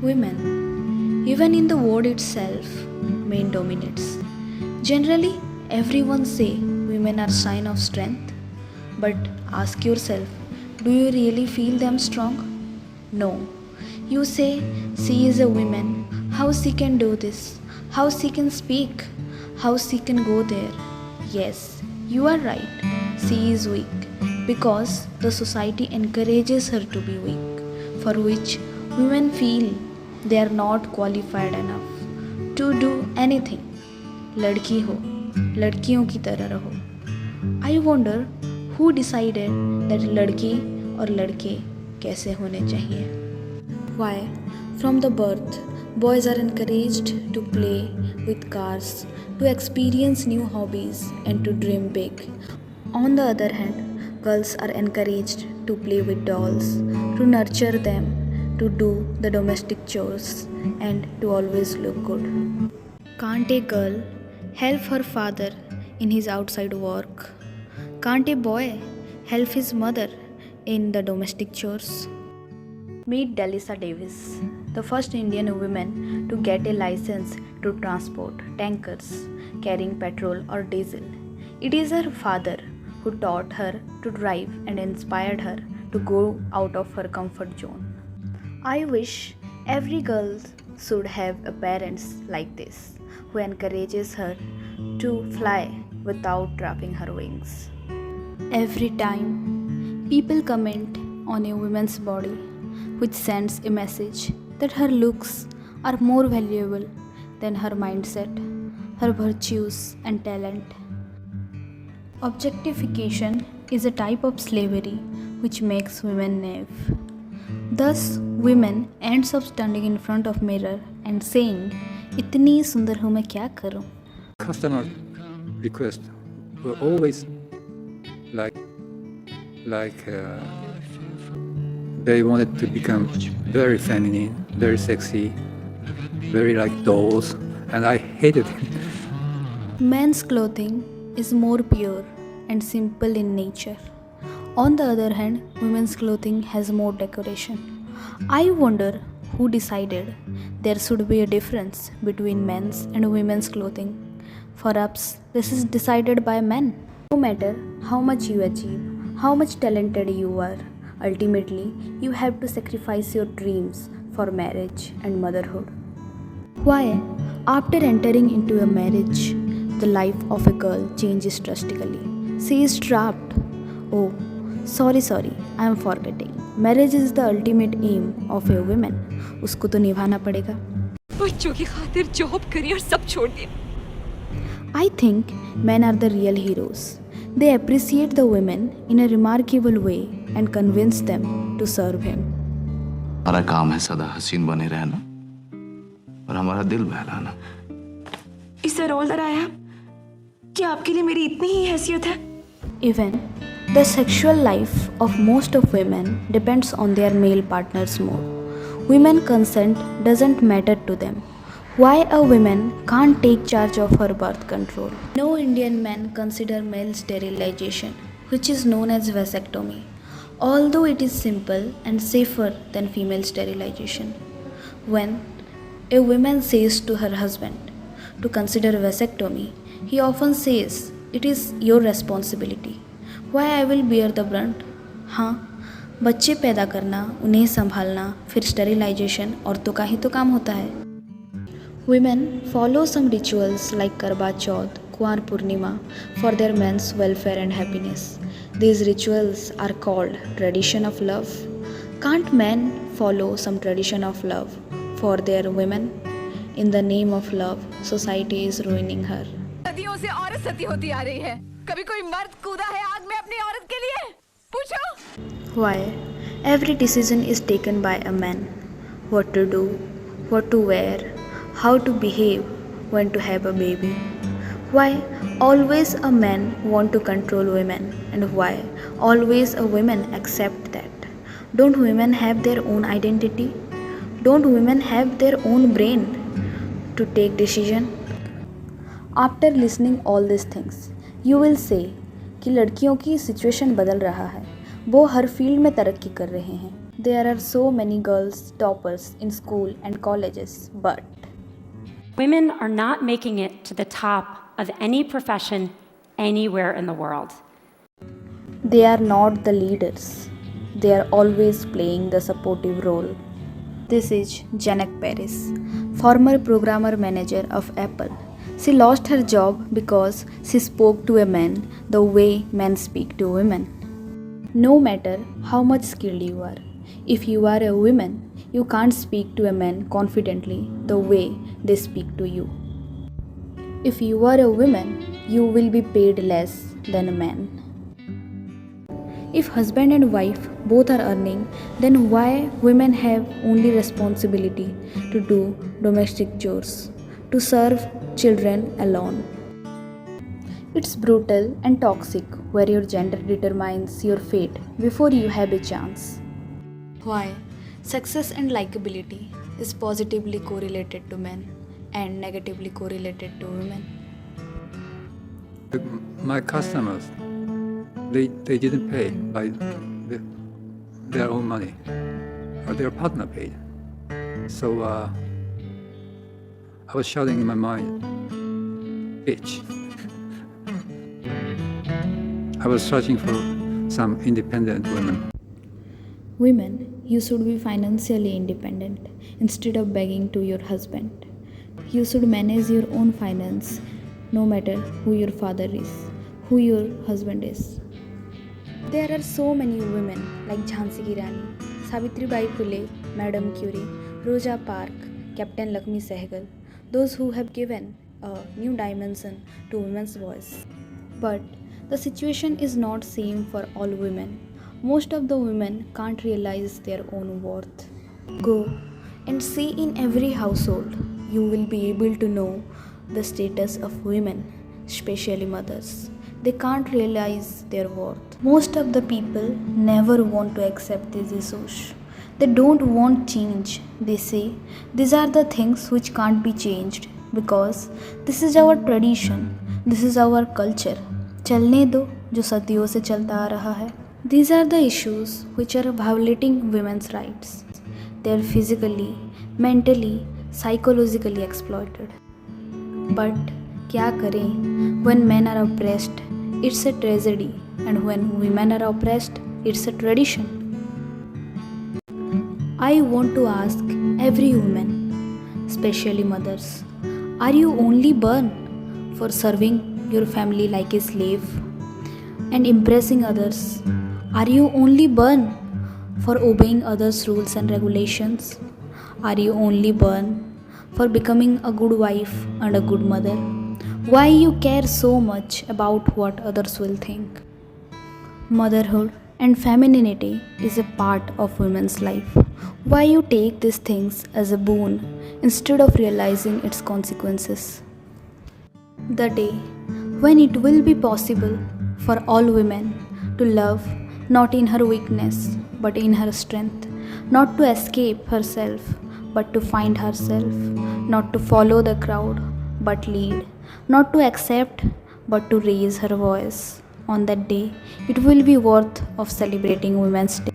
Women, even in the word itself, men dominates. Generally, everyone say women are sign of strength, but ask yourself, do you really feel them strong? No. You say she is a woman, how she can do this, how she can speak, how she can go there. Yes, you are right. She is weak because the society encourages her to be weak, for which women feel they are not qualified enough to do anything. लड़की हो, लड़कियों की तरह रहो. I wonder who decided that लड़की और लड़के कैसे होने चाहिए. Why, from the birth, boys are encouraged to play with cars, to experience new hobbies, and to dream big. On the other hand, girls are encouraged to play with dolls, to nurture them, to do the domestic chores, and to always look good. Can't a girl help her father in his outside work? Can't a boy help his mother in the domestic chores? Meet Delisa Davis, the first Indian woman to get a license to transport tankers carrying petrol or diesel. It is her father who taught her to drive and inspired her to go out of her comfort zone. I wish every girl should have a parents like this who encourages her to fly without dropping her wings. Every time people comment on a woman's body, which sends a message that her looks are more valuable than her mindset, her virtues and talent. Objectification is a type of slavery which makes women naive. Thus, women ends up standing in front of mirror and saying, "इतनी सुंदर हूँ मैं क्या करूँ?" Customer requests were always like they wanted to become very feminine, very sexy, very like dolls, and I hated it. Men's clothing is more pure and simple in nature. On the other hand, women's clothing has more decoration. I wonder who decided there should be a difference between men's and women's clothing. Perhaps this is decided by men. No matter how much you achieve, how much talented you are, ultimately you have to sacrifice your dreams for marriage and motherhood. Why? After entering into a marriage, the life of a girl changes drastically. She is trapped. Oh, sorry, I am forgetting. Marriage is the ultimate aim of a woman. उसको तो निभाना पड़ेगा. बच्चों की खातिर job career सब छोड़ दिया. I think men are the real heroes. They appreciate the women in a remarkable way and convince them to serve him. हमारा काम है सदा हसीन बने रहना और हमारा दिल बहलाना. Is that all that I am? क्या आपके लिए मेरी इतनी ही हैसियत है? Even the sexual life of most of women depends on their male partners more. Women consent doesn't matter to them. Why a woman can't take charge of her birth control? No Indian men consider male sterilization, which is known as vasectomy, although it is simple and safer than female sterilization. When a woman says to her husband to consider vasectomy, he often says, "It is your responsibility. Why I will bear the brunt?" हाँ, बच्चे पैदा करना, उन्हें संभालना, फिर sterilisation और तो का ही तो काम होता है. Women follow some rituals like Karwa Chauth, Kuar Purnima for their men's welfare and happiness. These rituals are called tradition of love. Can't men follow some tradition of love for their women? In the name of love, society is ruining her. सदियों से औरत सती होती आ रही है. कभी कोई मर्द कूदा है आग में अपनी औरत के लिए? पूछो. Why? Every decision is taken by a man. What to do, what to wear, how to behave, when to have a baby. Why always a man want to control women, and why always a woman accept that? Don't women have their own identity? Don't women have their own brain to take decision? After listening all these things, you will say कि लड़कियों की situation बदल रहा है. वो हर field में तरक्की कर रहे हैं. There are so many girls toppers in school and colleges, but women are not making it to the top of any profession anywhere in the world. they are not the leaders. They are always playing the supportive role. This is Janak Paris, former programmer manager of Apple. She lost her job because she spoke to a man the way men speak to women. No matter how much skilled you are, if you are a woman, you can't speak to a man confidently the way they speak to you. If you are a woman, you will be paid less than a man. If husband and wife both are earning, then why women have only responsibility to do domestic chores, to serve children alone? It's brutal and toxic where your gender determines your fate before you have a chance. Why success and likability is positively correlated to men and negatively correlated to women. My customers, they didn't pay by their own money, or their partner paid. So I was shouting in my mind, bitch. I was searching for some independent women. Women, you should be financially independent instead of begging to your husband. You should manage your own finance no matter who your father is, who your husband is. There are so many women like Jhansi Ki Rani, Savitribai Phule, Madam Curie, Rosa Parks, Captain Lakshmi Sehgal, those who have given a new dimension to women's voice. But the situation is not same for all women. Most of the women can't realize their own worth. Go and see in every household. You will be able to know the status of women, especially mothers. They can't realize their worth. Most of the people never want to accept these issues. They don't want change. They say these are the things which can't be changed because this is our tradition, this is our culture. चलने दो जो सदियों से चलता आ रहा है. These are the issues which are violating women's rights. They are physically, mentally, psychologically exploited. But क्या करें? When men are oppressed, it's a tragedy, and when women are oppressed, it's a tradition. I want to ask every woman, especially mothers, are you only born for serving your family like a slave and impressing others? Are you only born for obeying others' rules and regulations? Are you only born for becoming a good wife and a good mother? Why you care so much about what others will think? Motherhood and femininity is a part of women's life. Why you take these things as a boon instead of realizing its consequences? The day when it will be possible for all women to love not in her weakness but in her strength, not to escape herself but to find herself, not to follow the crowd but lead, not to accept but to raise her voice. On that day, it will be worth of celebrating Women's Day.